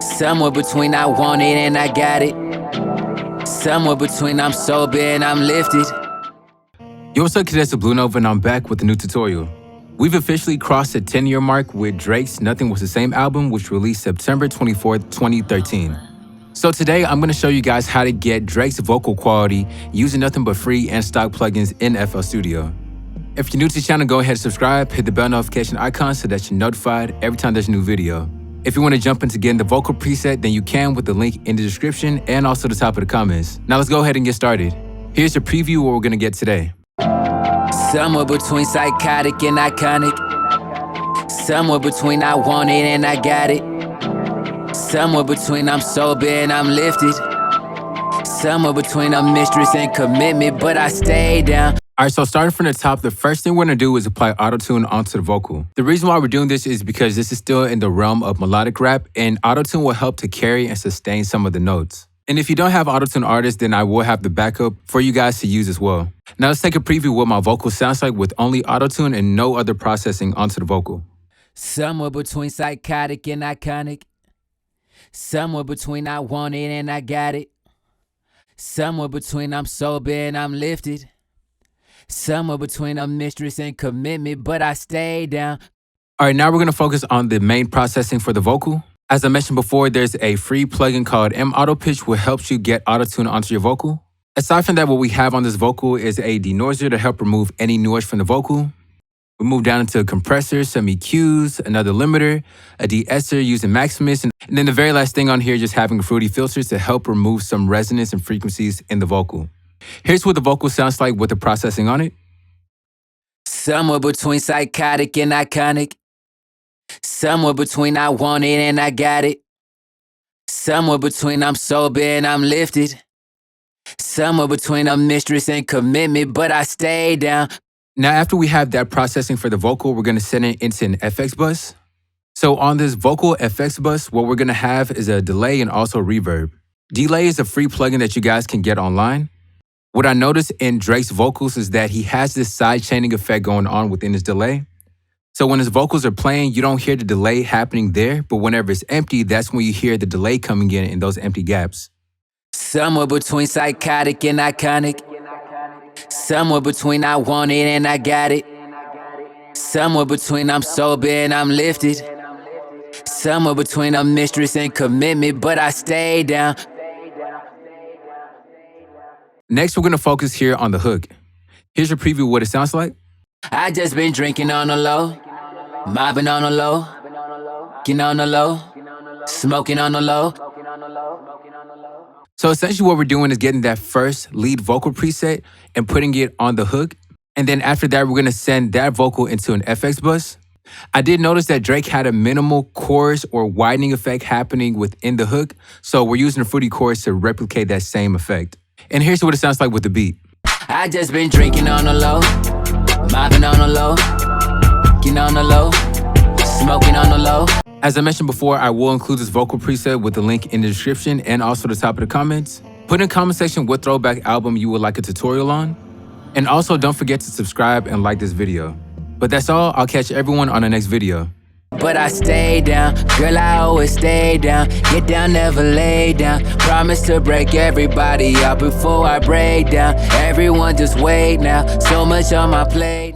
Somewhere between I want it and I got it. Somewhere between I'm sober and I'm lifted. Yo, what's up, cadets of Blue Nova, and I'm back with a new tutorial. We've officially crossed the 10-year mark with Drake's Nothing Was the Same album, which released September 24th, 2013. So today, I'm going to show you guys how to get Drake's vocal quality using nothing but free and stock plugins in FL Studio. If you're new to the channel, go ahead and subscribe, hit the bell notification icon so that you're notified every time there's a new video. If you want to jump into getting the vocal preset, then you can with the link in the description and also the top of the comments. Now let's go ahead and get started. Here's a preview of what we're going to get today. Somewhere between psychotic and iconic. Somewhere between I want it and I got it. Somewhere between I'm sober and I'm lifted. Somewhere between a mistress and commitment, but I stay down. Alright, so starting from the top, the first thing we're going to do is apply autotune onto the vocal. The reason why we're doing this is because this is still in the realm of melodic rap, and autotune will help to carry and sustain some of the notes. And if you don't have autotune artists, then I will have the backup for you guys to use as well. Now let's take a preview of what my vocal sounds like with only autotune and no other processing onto the vocal. Somewhere between psychotic and iconic. Somewhere between I want it and I got it. Somewhere between I'm sober and I'm lifted. Somewhere between a mistress and commitment, but I stay down. Alright, now we're going to focus on the main processing for the vocal. As I mentioned before, there's a free plugin called M-Auto Pitch which helps you get autotune onto your vocal. Aside from that, what we have on this vocal is a denoiser to help remove any noise from the vocal. We move down into a compressor, some EQs, another limiter, a de-esser using Maximus, and then the very last thing on here, just having fruity filters to help remove some resonance and frequencies in the vocal. Here's what the vocal sounds like with the processing on it. Somewhere between psychotic and iconic. Somewhere between I want it and I got it. Somewhere between I'm sober and I'm lifted. Somewhere between a mistress and commitment, but I stay down. Now, after we have that processing for the vocal, we're going to send it into an FX bus. So on this vocal FX bus, what we're going to have is a delay and also reverb. Delay is a free plugin that you guys can get online. What I noticed in Drake's vocals is that he has this side chaining effect going on within his delay. So when his vocals are playing, you don't hear the delay happening there, but whenever it's empty, that's when you hear the delay coming in those empty gaps. Somewhere between psychotic and iconic. Somewhere between I want it and I got it. Somewhere between I'm sober and I'm lifted. Somewhere between a mistress and commitment, but I stay down. Next, we're going to focus here on the hook. Here's a preview of what it sounds like. I just been drinking on the low, mobbing on the low, getting on the low, smoking on the low. So essentially what we're doing is getting that first lead vocal preset and putting it on the hook. And then after that, we're going to send that vocal into an FX bus. I did notice that Drake had a minimal chorus or widening effect happening within the hook. So we're using a fruity chorus to replicate that same effect. And here's what it sounds like with the beat. I just been drinking on the low, mobbing on the low, getting on the low, smoking on the low. As I mentioned before, I will include this vocal preset with the link in the description and also the top of the comments. Put in the comment section what throwback album you would like a tutorial on. And also don't forget to subscribe and like this video. But that's all. I'll catch everyone on the next video. But I stay down, girl, I always stay down. Get down, never lay down. Promise to break everybody out before I break down. Everyone just wait now, so much on my plate.